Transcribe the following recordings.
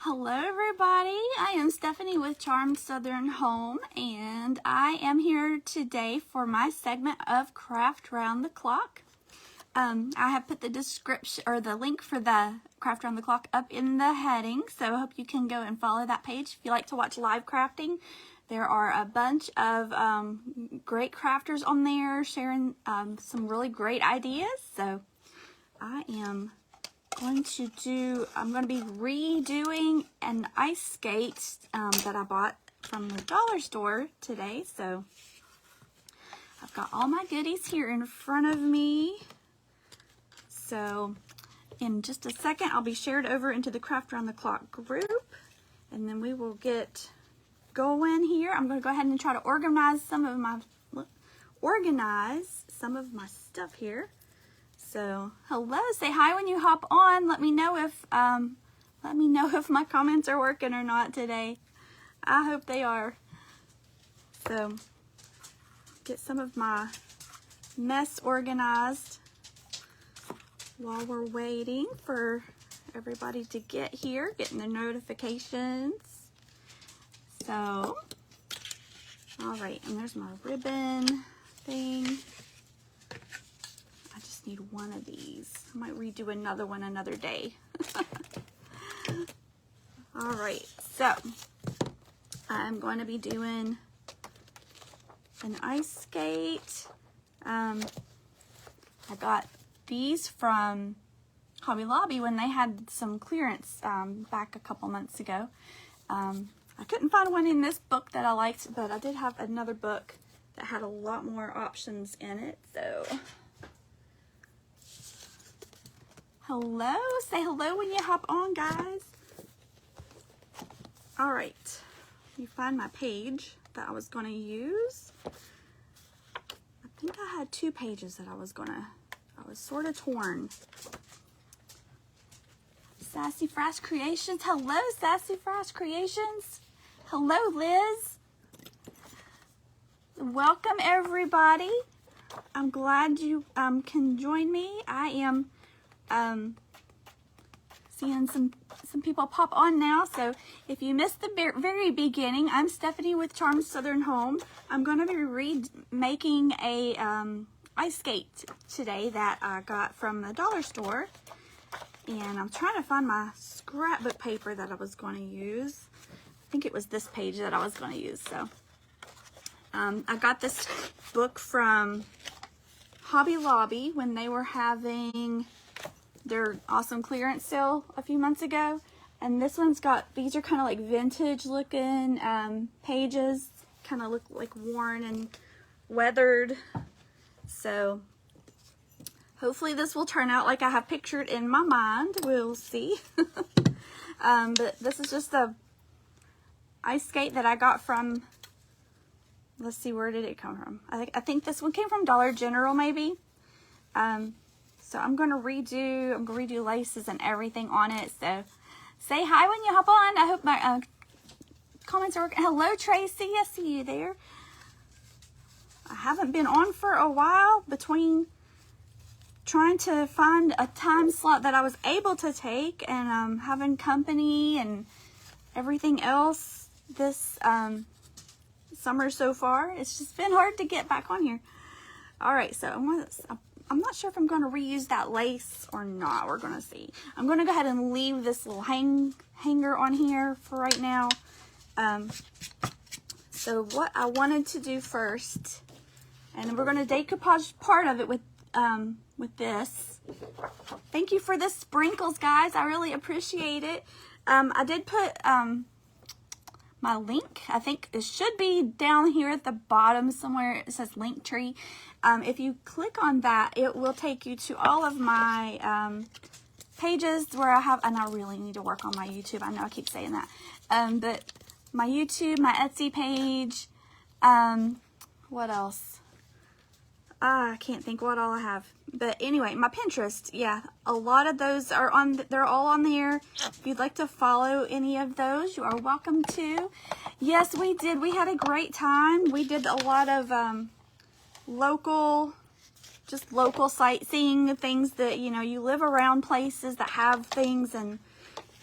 Hello everybody, I am Stephanie with Charmed Southern Home, and I am here today for my segment of Craft Round the Clock. I have put the description or the link for the Craft Round the Clock up in the heading, so I hope you can go and follow that page. If you like to watch live crafting, there are a bunch of great crafters on there sharing some really great ideas. So I'm going to be redoing an ice skate that I bought from the dollar store today. So I've got all my goodies here in front of me. So in just a second, I'll be shared over into the Craft Round the Clock group, and then we will get going here. I'm going to go ahead and try to organize some of my stuff here. So, hello, say hi when you hop on. Let me know if my comments are working or not today. I hope they are. So, get some of my mess organized while we're waiting for everybody to get here, getting the notifications. So, all right, and there's my ribbon thing. Need one of these. I might redo another one another day. All right, so I'm going to be doing an ice skate. I got these from Hobby Lobby when they had some clearance back a couple months ago. I couldn't find one in this book that I liked, but I did have another book that had a lot more options in it. So hello, say hello when you hop on, guys. All right, let me find my page that I was going to use. I think I had two pages that I was sort of torn. Sassy Fresh Creations, hello, Sassy Fresh Creations. Hello, Liz. Welcome, everybody. I'm glad you can join me. I am seeing some people pop on now. So if you missed the very beginning, I'm Stephanie with Charmed Southern Home. I'm going to be remaking a ice skate today that I got from the dollar store, and I'm trying to find my scrapbook paper that I was going to use. I think it was this page that I was going to use. So I got this book from Hobby Lobby when they were having their awesome clearance sale a few months ago, and this one's got, these are kind of like vintage looking pages, kind of look like worn and weathered. So hopefully this will turn out like I have pictured in my mind. We'll see. But this is just a ice skate that I got from, let's see, where did it come from? I think this one came from Dollar General maybe. So I'm going to redo laces and everything on it. So say hi when you hop on. I hope my comments are working. Hello, Tracy. I see you there. I haven't been on for a while between trying to find a time slot that I was able to take and having company and everything else this summer so far. It's just been hard to get back on here. All right, so I'm not sure if I'm going to reuse that lace or not. We're going to see. I'm going to go ahead and leave this little hanger on here for right now. So what I wanted to do first, and we're going to decoupage part of it with this. Thank you for the sprinkles, guys. I really appreciate it. I did put my link. I think it should be down here at the bottom somewhere. It says Linktree. If you click on that, it will take you to all of my pages where I have, and I really need to work on my YouTube. I know I keep saying that. But my YouTube, my Etsy page, what else? I can't think what all I have. But anyway, my Pinterest, yeah, a lot of those are on, they're all on there. If you'd like to follow any of those, you are welcome to. Yes, we did. We had a great time. We did a lot of local sightseeing, things that, you know, you live around places that have things, and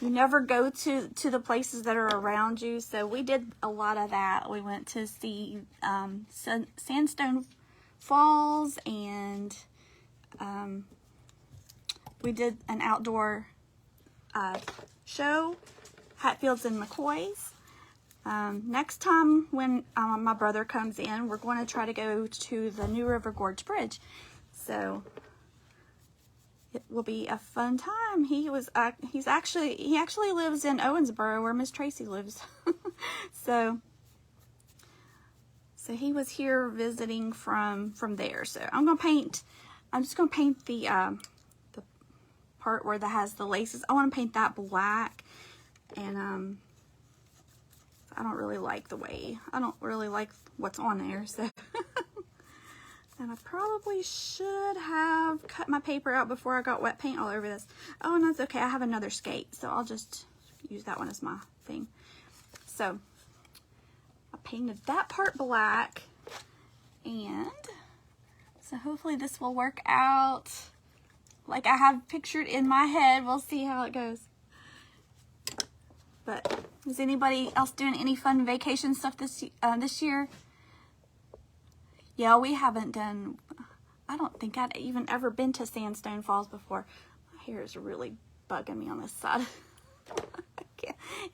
you never go to the places that are around you. So we did a lot of that. We went to see Sandstone Falls, and we did an outdoor show, Hatfields and McCoys. Next time when my brother comes in, we're going to try to go to the New River Gorge Bridge. So it will be a fun time. He actually lives in Owensboro, where Miss Tracy lives. so he was here visiting from there. So I'm just gonna paint the part where that has the laces. I want to paint that black, and I don't really like what's on there, so and I probably should have cut my paper out before I got wet paint all over this. Oh, no, it's okay. I have another skate, so I'll just use that one as my thing. So I painted that part black, and so hopefully this will work out like I have pictured in my head. We'll see how it goes. But is anybody else doing any fun vacation stuff this year? Yeah, we haven't done, I don't think I'd even ever been to Sandstone Falls before. My hair is really bugging me on this side.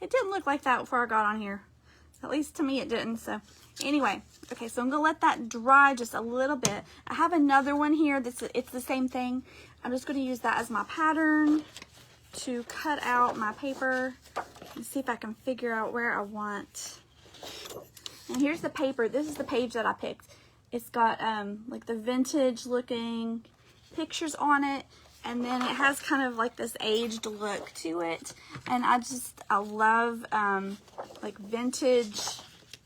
It didn't look like that before I got on here. At least to me it didn't. So anyway, okay, so I'm gonna let that dry just a little bit. I have another one here it's the same thing. I'm just gonna use that as my pattern to cut out my paper and see if I can figure out where I want. And here's the paper. This is the page that I picked. It's got like the vintage looking pictures on it, and then it has kind of like this aged look to it. And I love like vintage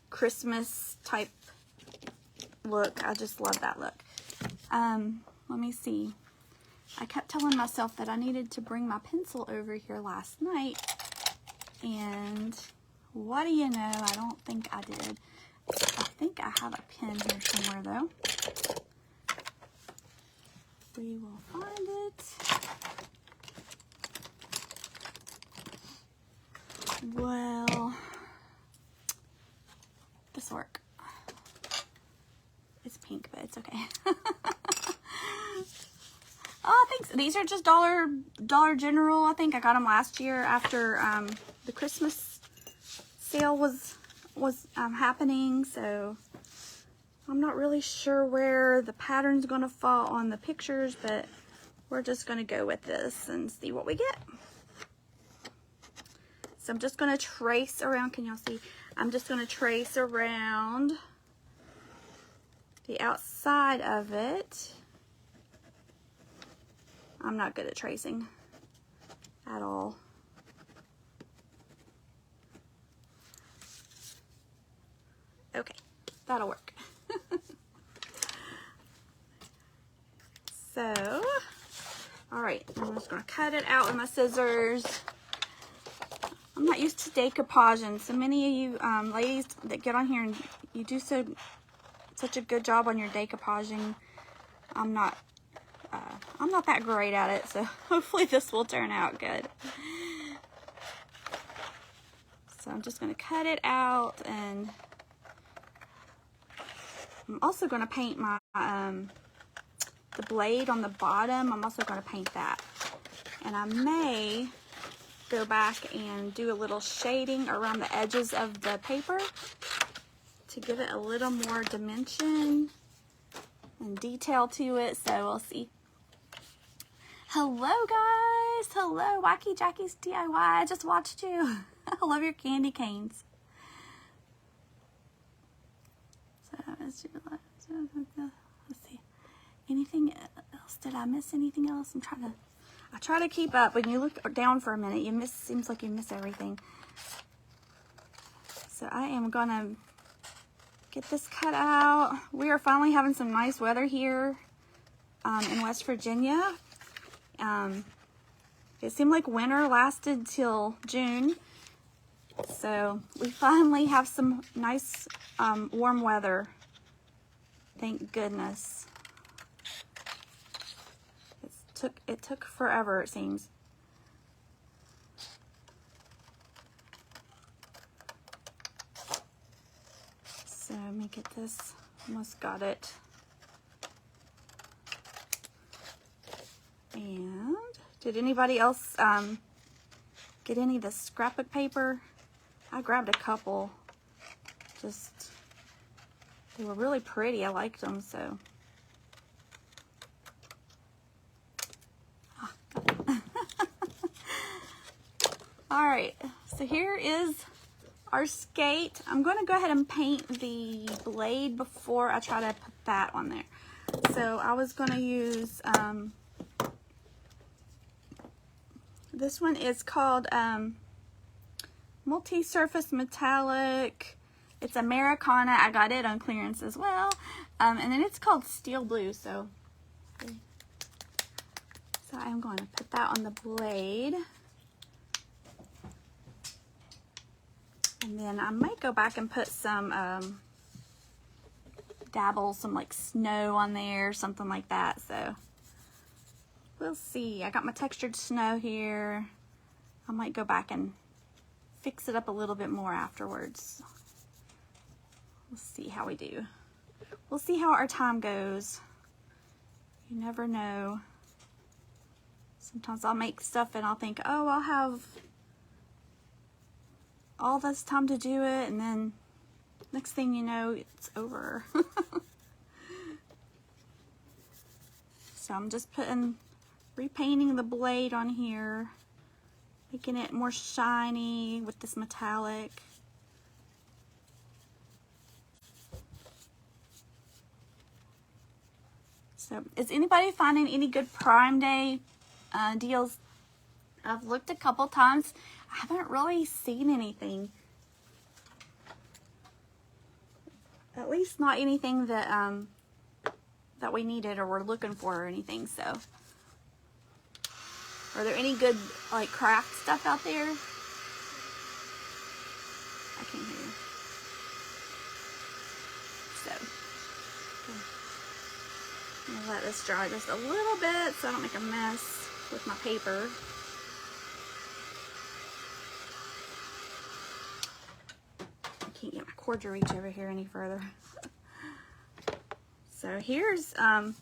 Christmas type look. I just love that look. Let me see. I kept telling myself that I needed to bring my pencil over here last night, and what do you know, I don't think I did. I think I have a pen here somewhere though. We will find it. Well, this will work. It's pink, but it's okay. Oh, thanks. These are just Dollar General. I think I got them last year after the Christmas sale was happening. So I'm not really sure where the pattern's going to fall on the pictures, but we're just going to go with this and see what we get. So I'm just going to trace around. Can y'all see? I'm just going to trace around the outside of it. I'm not good at tracing at all. Okay, that'll work. So, all right, I'm just gonna cut it out with my scissors. I'm not used to decoupaging. So many of you ladies that get on here and you do such a good job on your decoupaging. I'm not that great at it, so hopefully this will turn out good. So I'm just going to cut it out, and I'm also going to paint my the blade on the bottom. I'm also going to paint that, and I may go back and do a little shading around the edges of the paper to give it a little more dimension and detail to it. So we'll see. Hello guys, hello Wacky Jackie's DIY. I just watched you. I love your candy canes. So let's see. Anything else? Did I miss anything else? I try to keep up. When you look down for a minute, seems like you miss everything. So I am gonna get this cut out. We are finally having some nice weather here in West Virginia. It seemed like winter lasted till June, so we finally have some nice warm weather. Thank goodness. It took forever, it seems. get this. Almost got it. And did anybody else get any of the scrapbook paper? I grabbed a couple. Just, they were really pretty. I liked them, so. All right, so here is our skate. I'm going to go ahead and paint the blade before I try to put that on there. So I was going to use, this one is called Multi-Surface Metallic. It's Americana. I got it on clearance as well. And then it's called Steel Blue. So I'm going to put that on the blade. And then I might go back and put some, dabble some like snow on there, something like that. So we'll see. I got my textured snow here. I might go back and fix it up a little bit more afterwards. We'll see how we do. We'll see how our time goes. You never know. Sometimes I'll make stuff and I'll think, oh, I'll have all this time to do it, and then next thing you know, it's over. So I'm just repainting the blade on here, making it more shiny with this metallic. So is anybody finding any good Prime Day deals? I've looked a couple times. I haven't really seen anything. At least not anything that that we needed or we're looking for or anything. So, are there any good like craft stuff out there? I can't hear you. So, I'm gonna let this dry just a little bit so I don't make a mess with my paper. Can't get my cord to reach over here any further. So here's how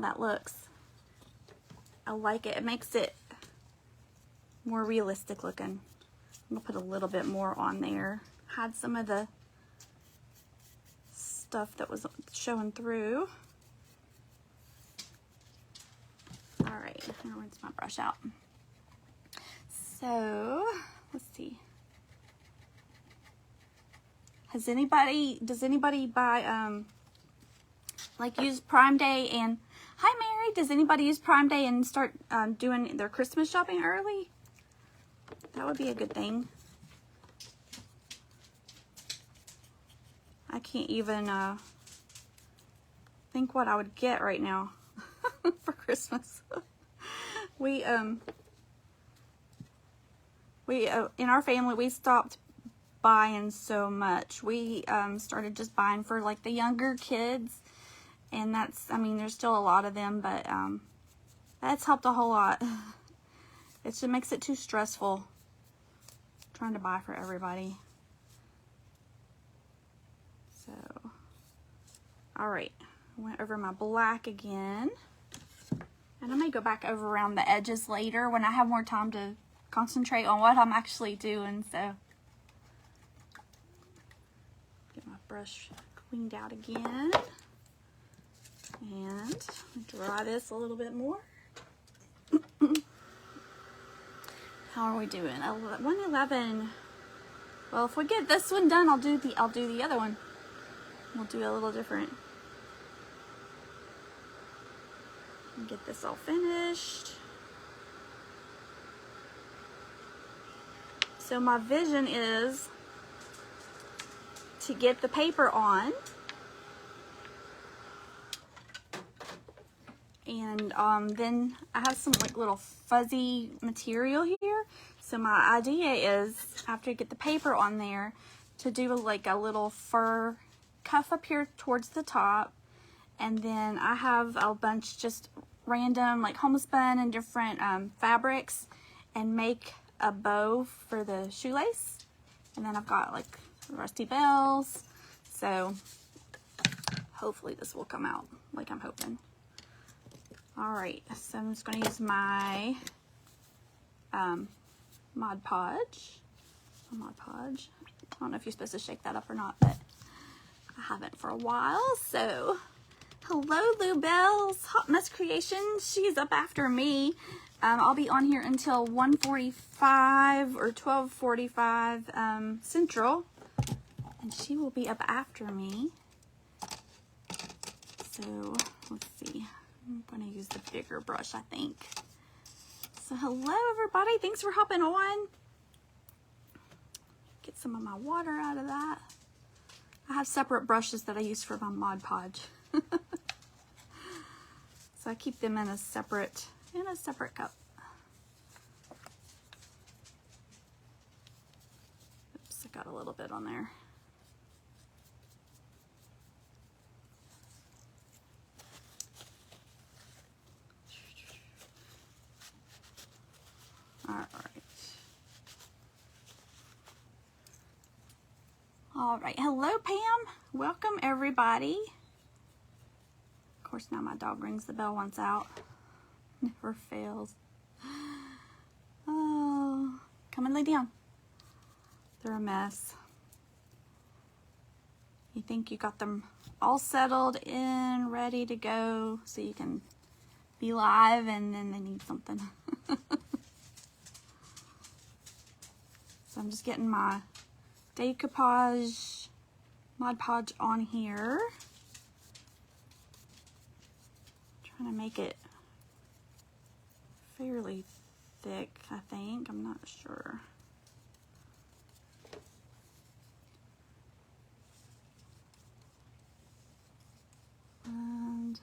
that looks. I like it. It makes it more realistic looking. I'm gonna put a little bit more on there. Hide some of the stuff that was showing through. All right, I'm gonna rinse my brush out. So, let's see. Does anybody buy, like use Prime Day and, hi Mary, does anybody use Prime Day and start doing their Christmas shopping early? That would be a good thing. I can't even think what I would get right now for Christmas. We in our family, we stopped buying so much. We started just buying for like the younger kids, and that's, I mean, there's still a lot of them, but that's helped a whole lot. It just makes it too stressful trying to buy for everybody. So, all right, I went over my black again, and I may go back over around the edges later when I have more time to concentrate on what I'm actually doing. So get my brush cleaned out again and dry this a little bit more. How are we doing? 111. Well, if we get this one done, I'll do the other one. We'll do a little different. Get this all finished. So my vision is to get the paper on, and then I have some like little fuzzy material here. So my idea is, after you get the paper on there, to do like a little fur cuff up here towards the top, and then I have a bunch just random like homespun and different fabrics, and make a bow for the shoelace, And then I've got like rusty bells. So hopefully this will come out like I'm hoping. All right, so I'm just going to use my Mod Podge. I don't know if you're supposed to shake that up or not, but I haven't for a while. So hello, Lou Bells, Hot Mess Creations. She's up after me. I'll be on here until 1:45 or 12:45 Central, and she will be up after me. So let's see. I'm going to use the bigger brush, I think. So hello, everybody. Thanks for hopping on. Get some of my water out of that. I have separate brushes that I use for my Mod Podge. So I keep them in a separate cup. Oops, I got a little bit on there. All right. Hello, Pam. Welcome, everybody. Of course, now my dog rings the bell once out. Never fails. Oh, come and lay down. They're a mess. You think you got them all settled in, ready to go, so you can be live, and then they need something. So I'm just getting my decoupage Mod Podge on here. Trying to make it fairly thick, I think. I'm not sure. And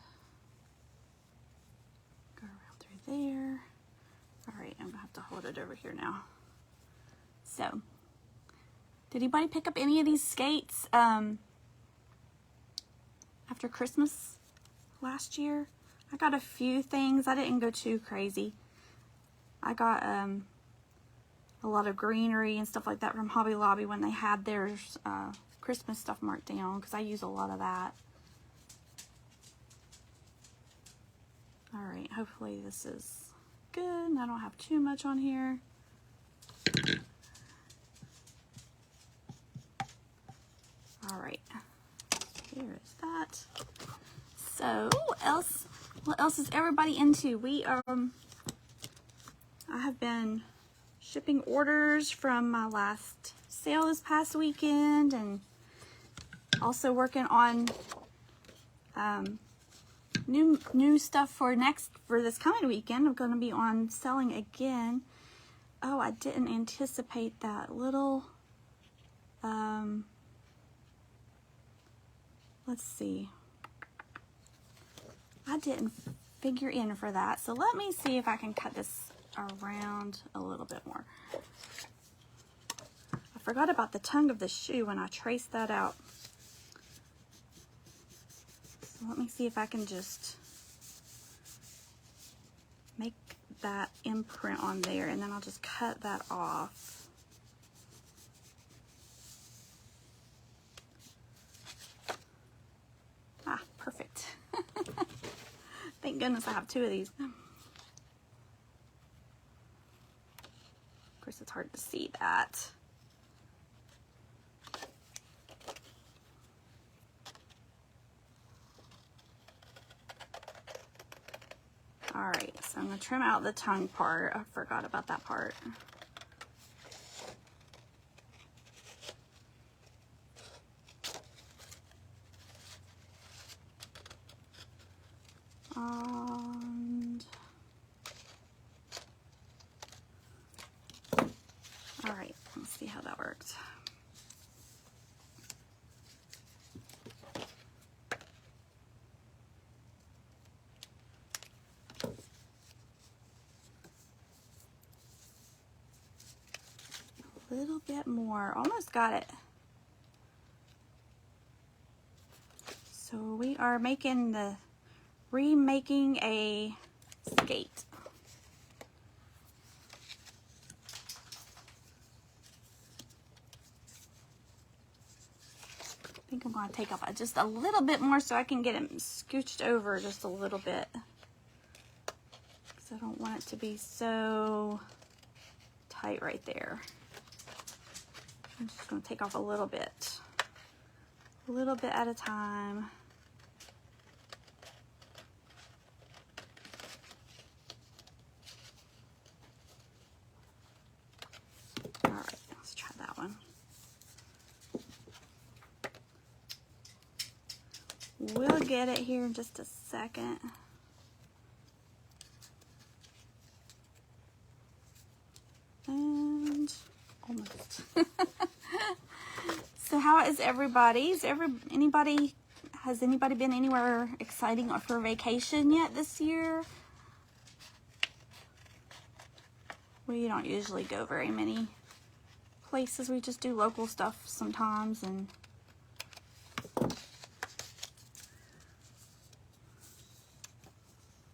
go around through there. All right, I'm gonna have to hold it over here now. So, did anybody pick up any of these skates after Christmas last year? I got a few things. I didn't go too crazy. I got a lot of greenery and stuff like that from Hobby Lobby when they had their Christmas stuff marked down, because I use a lot of that. All right, hopefully this is good and I don't have too much on here. All right, here is that. So what else is everybody into? I have been shipping orders from my last sale this past weekend, and also working on new stuff for this coming weekend. I'm going to be on selling again. Oh, I didn't anticipate that little let's see. I didn't figure in for that. So let me see if I can cut this around a little bit more. I forgot about the tongue of the shoe when I traced that out. So let me see if I can just make that imprint on there, and then I'll just cut that off. Ah, perfect. Thank goodness I have two of these. Of course, it's hard to see that. All right, so I'm going to trim out the tongue part. I forgot about that part. All right, let's see how that worked. A little bit more, almost got it. So we are remaking a skate. think I'm going to take off just a little bit more so I can get it scooched over just a little bit. Because I don't want it to be so tight right there. I'm just going to take off a little bit at a time. All right, let's try that one. We'll get it here in just a second. And almost. So how is everybody? Has anybody been anywhere exciting for vacation yet this year? We don't usually go very many places. We just do local stuff sometimes, and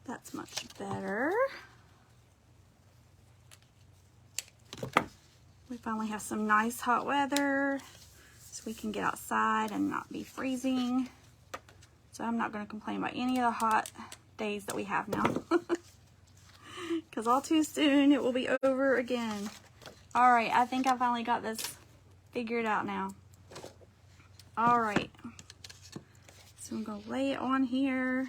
that's much better. We finally have some nice hot weather, so we can get outside and not be freezing. So I'm not going to complain about any of the hot days that we have now. Because all too soon it will be over again. Alright, I think I finally got this figured out now. Alright. So I'm going to lay it on here.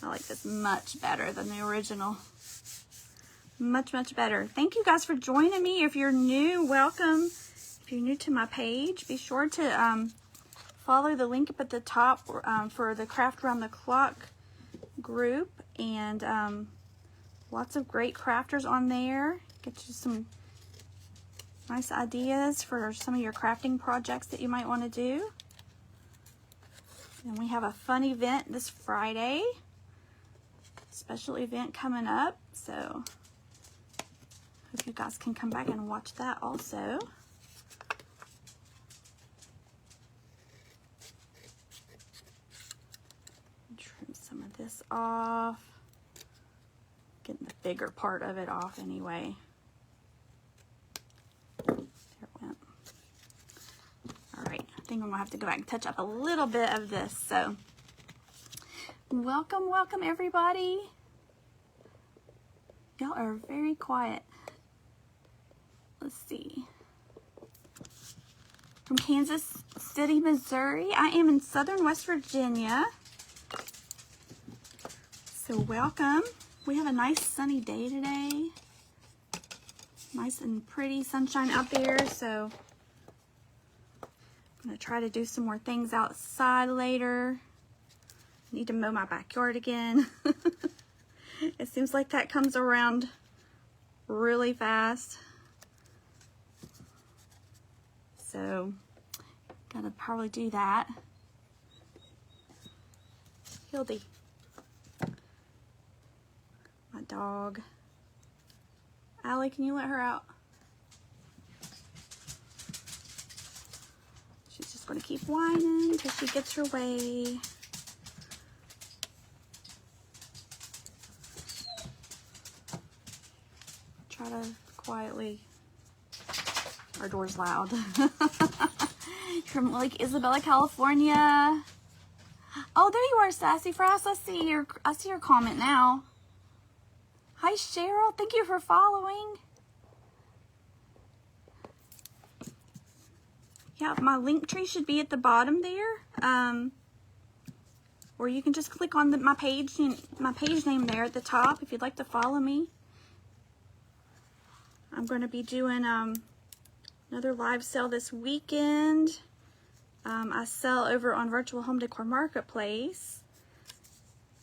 I like this much better than the original. Much, much better. Thank you guys for joining me. If you're new, welcome. If you're new to my page, be sure to follow the link up at the top for the Craft Around the Clock group. And lots of great crafters on there. Get you some nice ideas for some of your crafting projects that you might want to do. And we have a fun event this Friday. Special event coming up, so hope you guys can come back and watch that also. Trim some of this off. Getting the bigger part of it off anyway. There it went. Alright, I think I'm gonna have to go back and touch up a little bit of this, so welcome, welcome everybody. Y'all are very quiet. Let's see. From Kansas City, Missouri. I am in southern West Virginia. So welcome. We have a nice sunny day today. Nice and pretty sunshine out there. So I'm going to try to do some more things outside later. Need to mow my backyard again. It seems like that comes around really fast. So, gotta probably do that. Hildy, my dog. Allie, can you let her out? She's just gonna keep whining until she gets her way. Try to quietly. Our door's loud. From Lake Isabella, California. Oh, there you are, Sassy Frost. I see your comment now. Hi, Cheryl. Thank you for following. Yeah, my link tree should be at the bottom there. Or you can just click on my page name there at the top if you'd like to follow me. I'm going to be doing another live sale this weekend. I sell over on Virtual Home Decor Marketplace.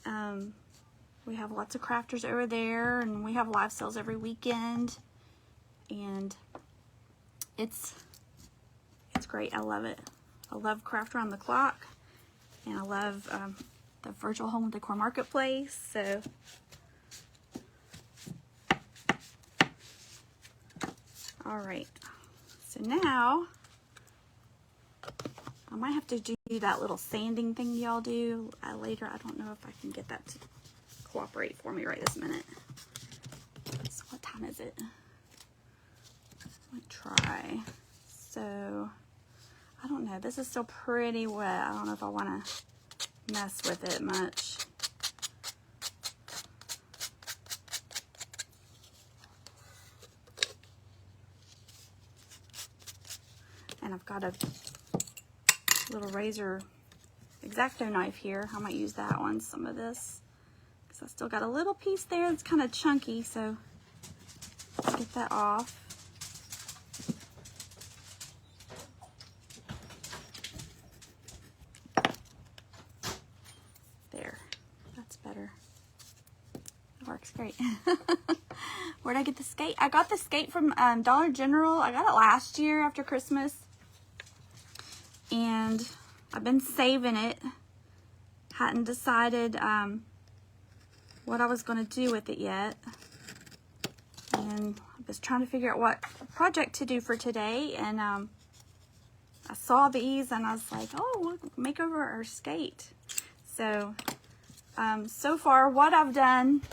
We have lots of crafters over there, and we have live sales every weekend. And it's great. I love it. I love Craft Around the Clock, and I love the Virtual Home Decor Marketplace. So all right, so now I might have to do that little sanding thing y'all do later. I don't know if I can get that to cooperate for me right this minute. one is it? Let's try. So, I don't know. This is still pretty wet. I don't know if I want to mess with it much. And I've got a little razor X-Acto knife here. I might use that one, some of this. Because I still got a little piece there that's kind of chunky, so get that off. There, that's better. It works great. Where'd I get the skate? I got the skate from Dollar General. I got it last year after Christmas. And I've been saving it. Hadn't decided what I was going to do with it yet. And I was trying to figure out what project to do for today. And I saw these and I was like, oh, look, Makeover or skate. So, so far what I've done,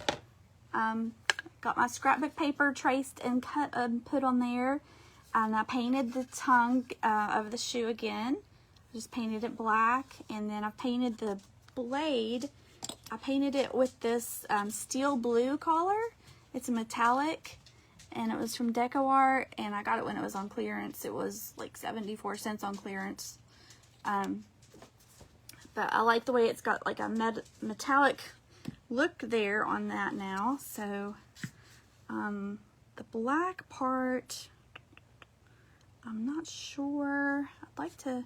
got my scrapbook paper traced and cut and put on there. And I painted the tongue of the shoe again. Just painted it black, and then I painted the blade. I painted it with this steel blue color. It's a metallic, and it was from Deco Art, and I got it when it was on clearance. It was like 74 cents on clearance. But I like the way it's got like a metallic look there on that now. So the black part, I'm not sure. I'd like to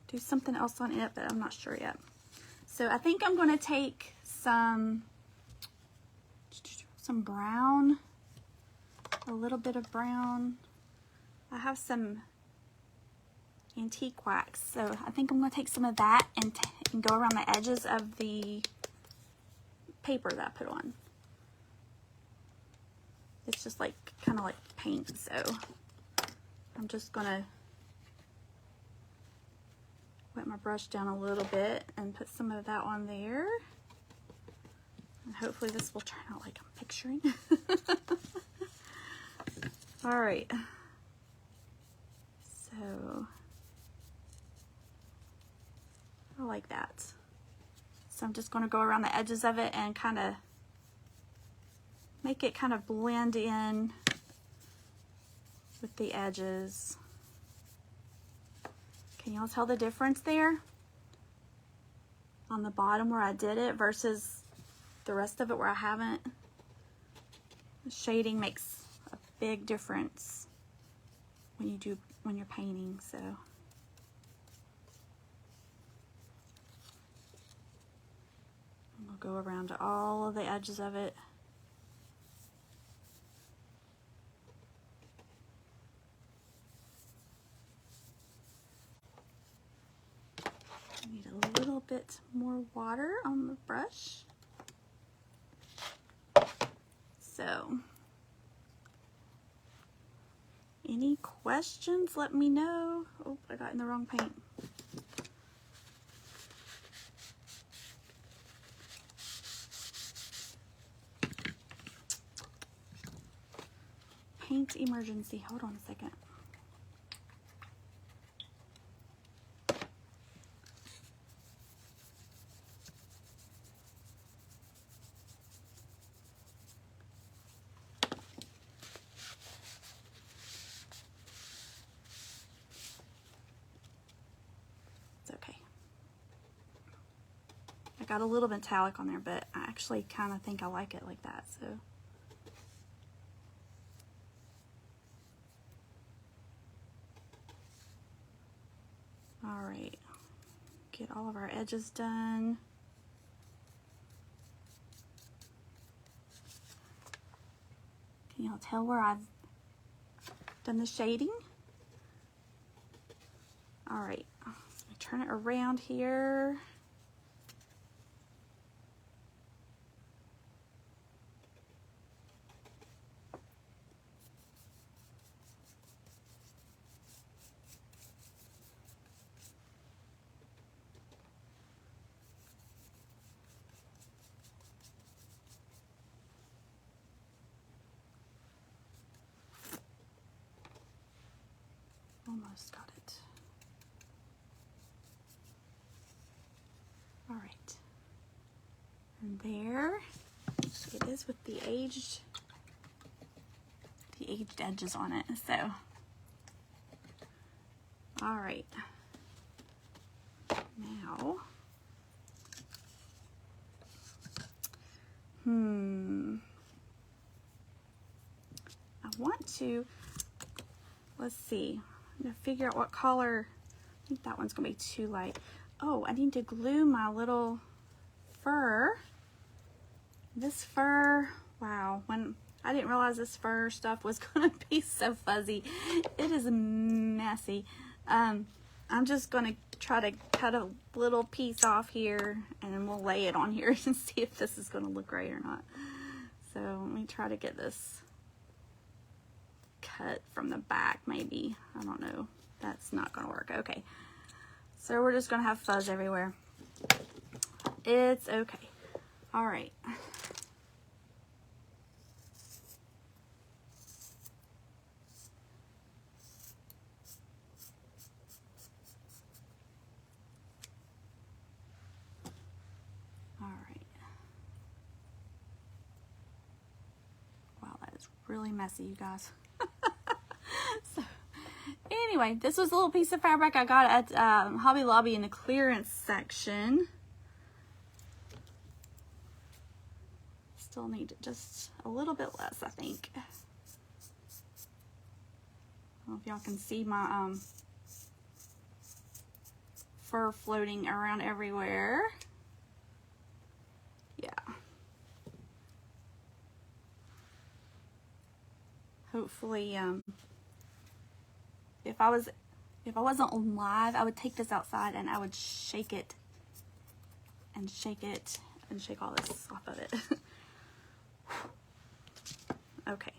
do something else on it, but I'm not sure yet. So I think I'm going to take some brown, a little bit of brown. I have some antique wax, so I think I'm going to take some of that and go around the edges of the paper that I put on. It's just like kind of like paint, so I'm just going to wet my brush down a little bit and put some of that on there. And hopefully this will turn out like I'm picturing. All right. So, I like that. So I'm just going to go around the edges of it and kind of make it kind of blend in with the edges. Can y'all tell the difference there on the bottom where I did it versus the rest of it where I haven't? The shading makes a big difference when you're painting. So we'll go around to all of the edges of it. Need a little bit more water on the brush. So, any questions, let me know. Oh, I got in the wrong paint. Paint emergency. Hold on a second. Got a little metallic on there, but I actually kind of think I like it like that. So all right, get all of our edges done. Can y'all tell where I've done the shading? All right, so I turn it around here. Almost got it. All right. And there it is with the aged edges on it. So, all right. Now, I want to, let's see, I'm gonna figure out what color. I think that one's gonna be too light. Oh, I need to glue my little fur. This fur, wow, when I didn't realize this fur stuff was gonna be so fuzzy. It is messy. I'm just gonna try to cut a little piece off here and then we'll lay it on here and see if this is gonna look right or not. So let me try to get this cut from the back maybe. I don't know. That's not gonna work. Okay. So we're just gonna have fuzz everywhere. It's okay. All right. Really messy, you guys. So anyway, this was a little piece of fabric I got at Hobby Lobby in the clearance section. Still need just a little bit less, I think. I don't know if y'all can see my fur floating around everywhere. Yeah. Hopefully, if I wasn't on live, I would take this outside and I would shake it and shake it and shake all this off of it. Okay.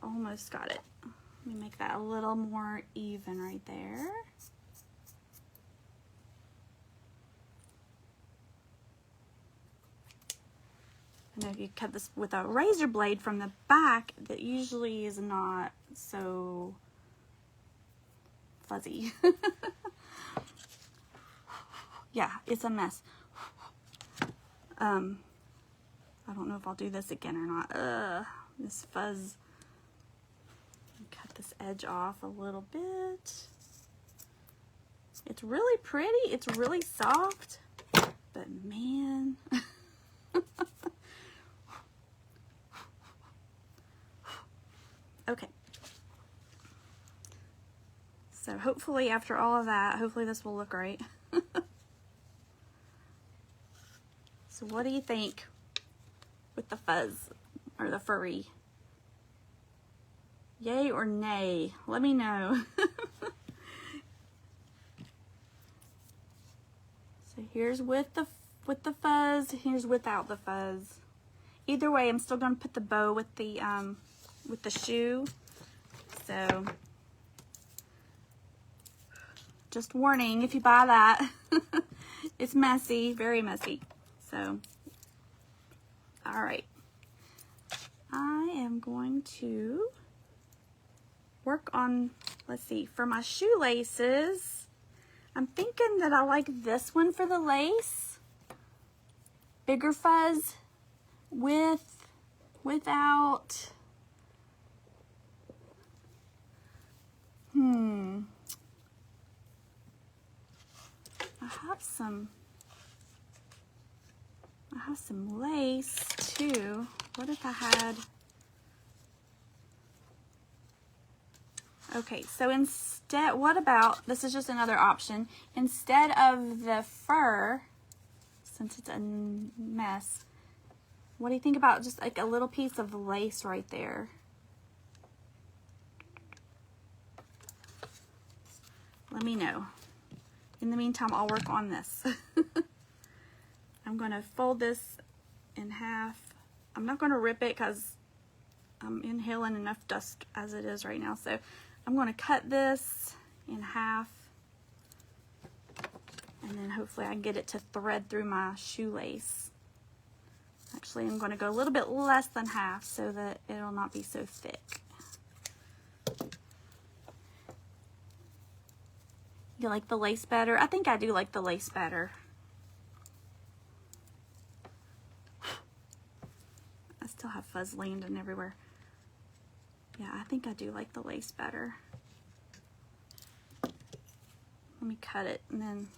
Almost got it. Let me make that a little more even right there. And if you cut this with a razor blade from the back, that usually is not so fuzzy. Yeah, it's a mess. I don't know if I'll do this again or not. This fuzz. Cut this edge off a little bit. It's really pretty. It's really soft. But man. Okay. So hopefully after all of that, hopefully this will look right. So what do you think with the fuzz or the furry? Yay or nay? Let me know. So here's with the fuzz, here's without the fuzz. Either way, I'm still going to put the bow with the shoe. So just warning, if you buy that, it's messy, very messy. So, all right. I am going to work on, let's see, for my shoelaces, I'm thinking that I like this one for the lace. Bigger fuzz without, I have some lace too. What if I had, okay, so instead, what about, this is just another option, instead of the fur, since it's a mess, what do you think about just like a little piece of lace right there? Let me know. In the meantime, I'll work on this. I'm going to fold this in half. I'm not going to rip it because I'm inhaling enough dust as it is right now. So I'm going to cut this in half. And then hopefully I can get it to thread through my shoelace. Actually, I'm going to go a little bit less than half so that it'll not be so thick. You like the lace better? I think I do like the lace better. I still have fuzz landing everywhere. Yeah, I think I do like the lace better. Let me cut it and then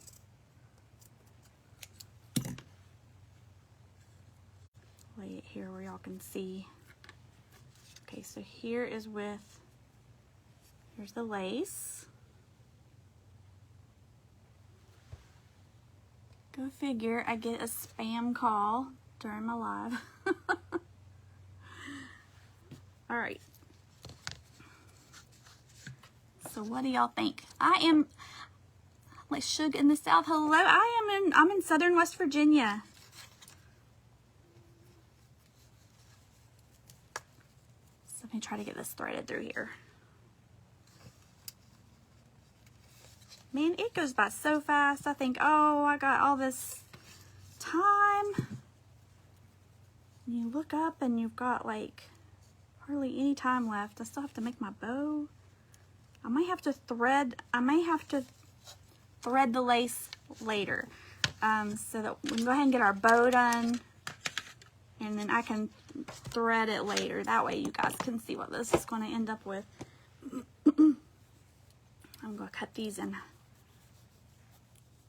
lay it here where y'all can see. Okay, so here is here's the lace. Go figure, I get a spam call during my live. All right. So what do y'all think? I am like Suge in the South. Hello, I'm in Southern West Virginia. So let me try to get this threaded through here. Man, it goes by so fast. I think, oh, I got all this time. And you look up and you've got like hardly any time left. I still have to make my bow. I may have to thread the lace later. So that we can go ahead and get our bow done. And then I can thread it later. That way you guys can see what this is going to end up with. I'm going to cut these and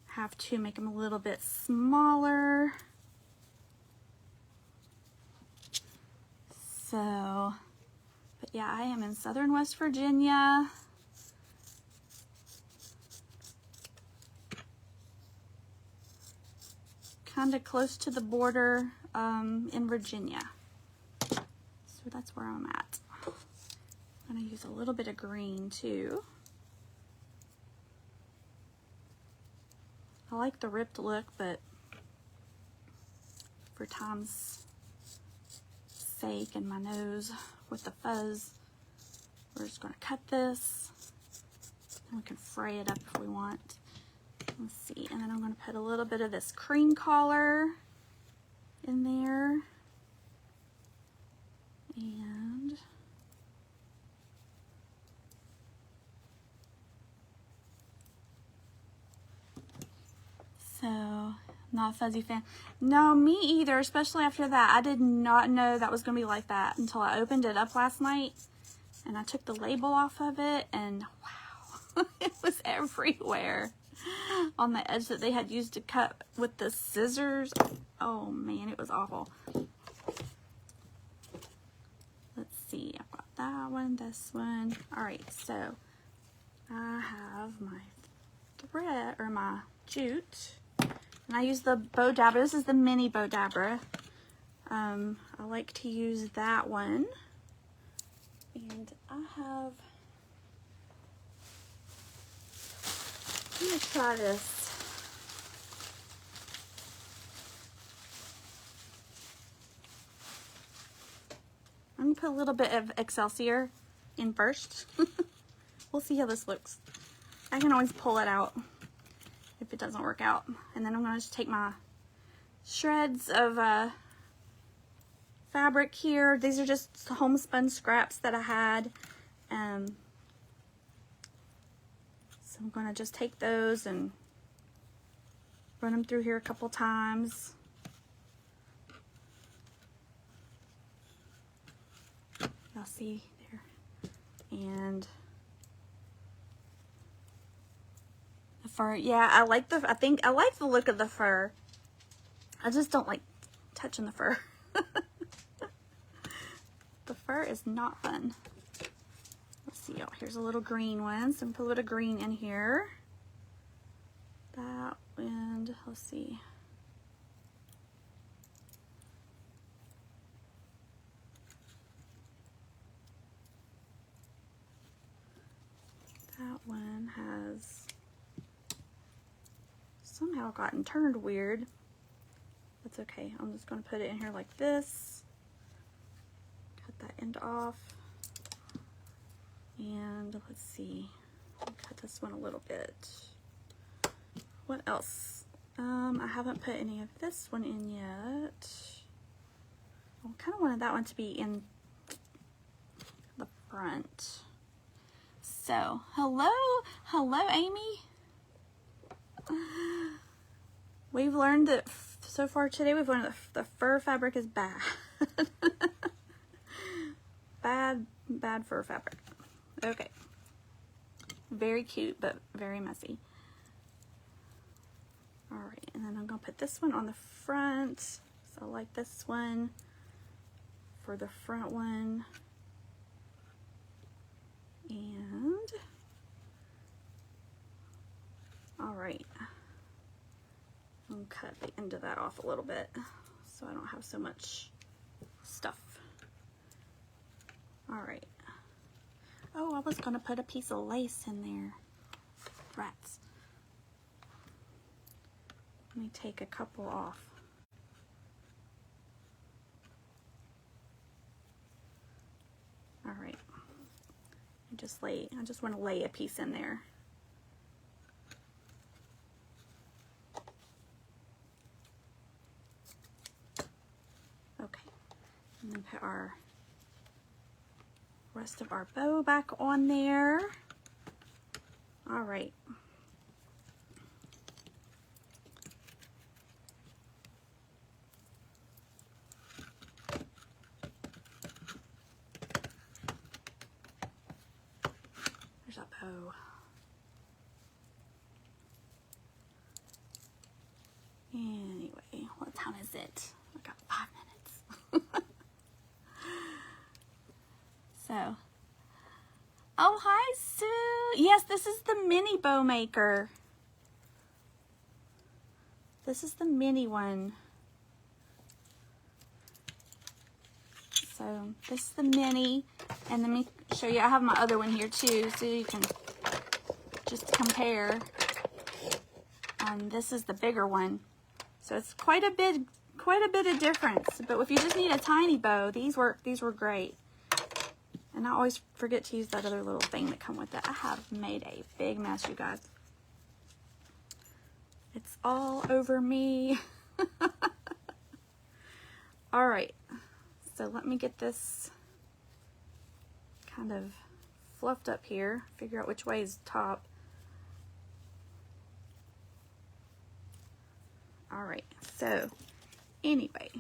have to make them a little bit smaller. So, but yeah, I am in Southern West Virginia. Kind of close to the border in Virginia. So that's where I'm at. I'm going to use a little bit of green too. I like the ripped look, but for time's sake and my nose with the fuzz, we're just going to cut this. And we can fray it up if we want. Let's see, and then I'm going to put a little bit of this cream collar in there. And so, not a fuzzy fan. No, me either, especially after that. I did not know that was going to be like that until I opened it up last night and I took the label off of it, and wow, it was everywhere on the edge that they had used to cut with the scissors. Oh man, it was awful. Let's see, I've got that one, this one. All right, so I have my thread or my jute. And I use the bow dabber. This is the mini bow dabber. I like to use that one. And I have, I'm gonna try this. I'm gonna put a little bit of Excelsior in first. We'll see how this looks. I can always pull it out if it doesn't work out. And then I'm going to just take my shreds of fabric here. These are just homespun scraps that I had. So I'm going to just take those and run them through here a couple times. Y'all see there. And the fur, yeah, I like the look of the fur. I just don't like touching the fur. The fur is not fun. Let's see, oh, here's a little green one. So I'm gonna put a little green in here. That, and let's see. That one has somehow gotten turned weird. That's okay. I'm just going to put it in here like this. Cut that end off. And let's see. Cut this one a little bit. What else? I haven't put any of this one in yet. I kind of wanted that one to be in the front. So, hello, Amy. We've learned that so far today, we've learned that the fur fabric is bad. bad fur fabric. Okay. Very cute, but very messy. All right, and then I'm gonna put this one on the front. So I like this one for the front one. And, all right. I'm gonna cut the end of that off a little bit so I don't have so much stuff. All right. Oh, I was gonna put a piece of lace in there. Rats. Let me take a couple off. All right. I just want to lay a piece in there. Okay. And then put our rest of our bow back on there. All right. There's our bow. Anyway, what time is it? I got 5 minutes. So, oh, hi, Sue. Yes, this is the mini bow maker. This is the mini one. So, this is the mini. And let me show you. I have my other one here too, so you can just compare. This is the bigger one. So, it's quite a bit of difference. But if you just need a tiny bow, these were great. And I always forget to use that other little thing that come with it. I have made a big mess, you guys. It's all over me. All right. So let me get this kind of fluffed up here. Figure out which way is top. All right. So anyway.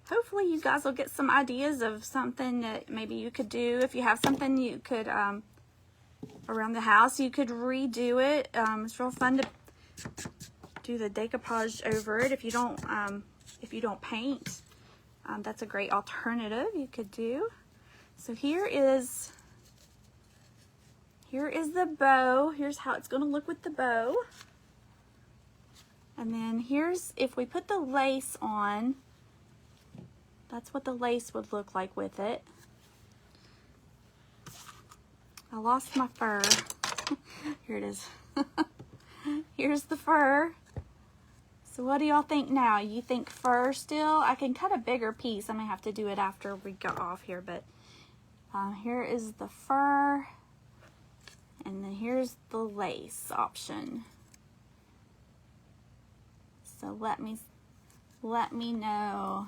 Hopefully you guys will get some ideas of something that maybe you could do. If you have something you could, around the house, you could redo it. It's real fun to do the decoupage over it. If you don't paint, that's a great alternative you could do. So here is the bow. Here's how it's gonna look with the bow. And then here's, if we put the lace on, that's what the lace would look like with it. I lost my fur. Here it is. Here's the fur. So what do y'all think now? You think fur still? I can cut a bigger piece. I may have to do it after we get off here, but here is the fur. And then here's the lace option. So let me know.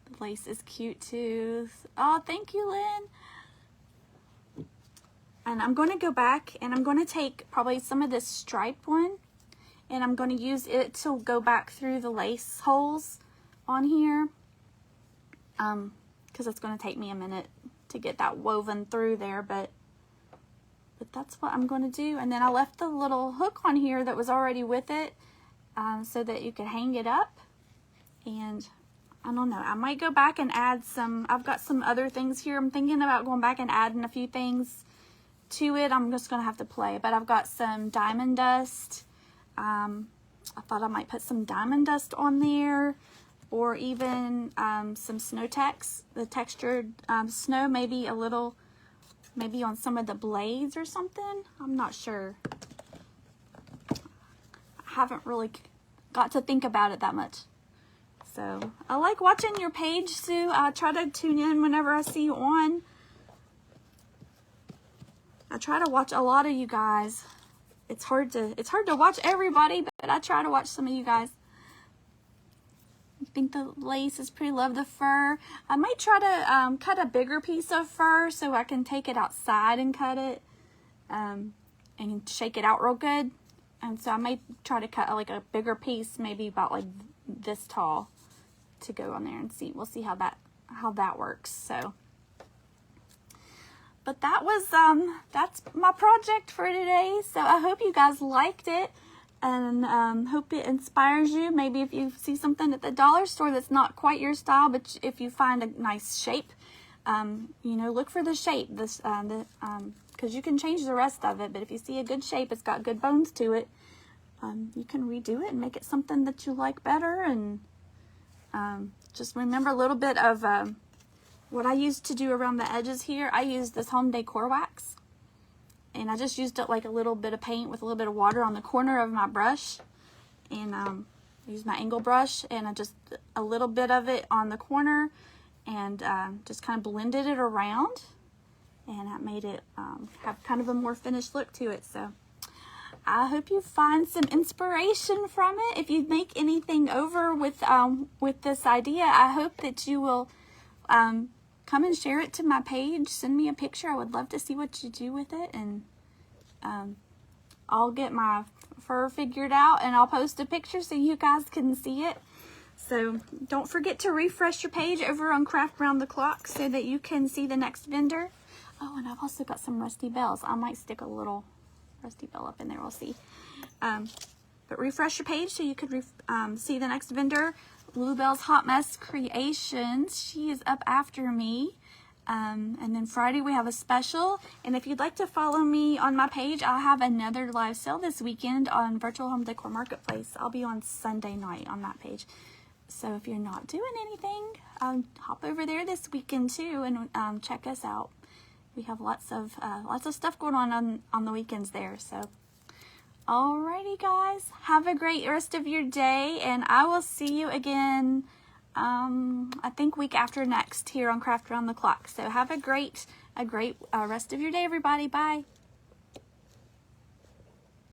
The lace is cute too. Oh, thank you, Lynn. And I'm going to go back and I'm going to take probably some of this striped one and I'm going to use it to go back through the lace holes on here. Because it's going to take me a minute to get that woven through there, but that's what I'm going to do. And then I left the little hook on here that was already with it, so that you could hang it up. And I don't know, I might go back and add some, I've got some other things here. I'm thinking about going back and adding a few things to it. I'm just going to have to play, but I've got some diamond dust. I thought I might put some diamond dust on there, or even some snow tex, the textured snow, maybe a little, maybe on some of the blades or something. I'm not sure. I haven't really got to think about it that much. So I like watching your page, Sue. I try to tune in whenever I see you on. I try to watch a lot of you guys. It's hard to watch everybody, but I try to watch some of you guys. think the lace is pretty, love the fur. I might try to cut a bigger piece of fur so I can take it outside and cut it and shake it out real good. And so I might try to cut like a bigger piece, maybe about like this tall, to go on there and see. We'll see how that works. So, but that was that's my project for today. So I hope you guys liked it, and hope it inspires you. Maybe if you see something at the dollar store that's not quite your style, but if you find a nice shape, you know, look for the shape. This because you can change the rest of it, but if you see a good shape, it's got good bones to it, you can redo it and make it something that you like better. And just remember a little bit of what I used to do around the edges here. I used this home decor wax, and I just used it like a little bit of paint with a little bit of water on the corner of my brush, and I used my angle brush, and I just a little bit of it on the corner, and just kind of blended it around, and that made it have kind of a more finished look to it. So I hope you find some inspiration from it. If you make anything over with this idea, I hope that you will come and share it to my page. Send me a picture. I would love to see what you do with it, and I'll get my fur figured out and I'll post a picture so you guys can see it. So don't forget to refresh your page over on Craft Round the Clock so that you can see the next vendor. Oh, and I've also got some rusty bells. I might stick a little rusty bell up in there. We'll see. But refresh your page so you could see the next vendor. Bluebell's Hot Mess Creations. She is up after me. And then Friday we have a special. And if you'd like to follow me on my page, I'll have another live sale this weekend on Virtual Home Decor Marketplace. I'll be on Sunday night on that page. So if you're not doing anything, hop over there this weekend too and check us out. We have lots of stuff going on the weekends there. So, alrighty guys, have a great rest of your day, and I will see you again. I think week after next here on Craft Around the Clock. So have a great rest of your day, everybody. Bye.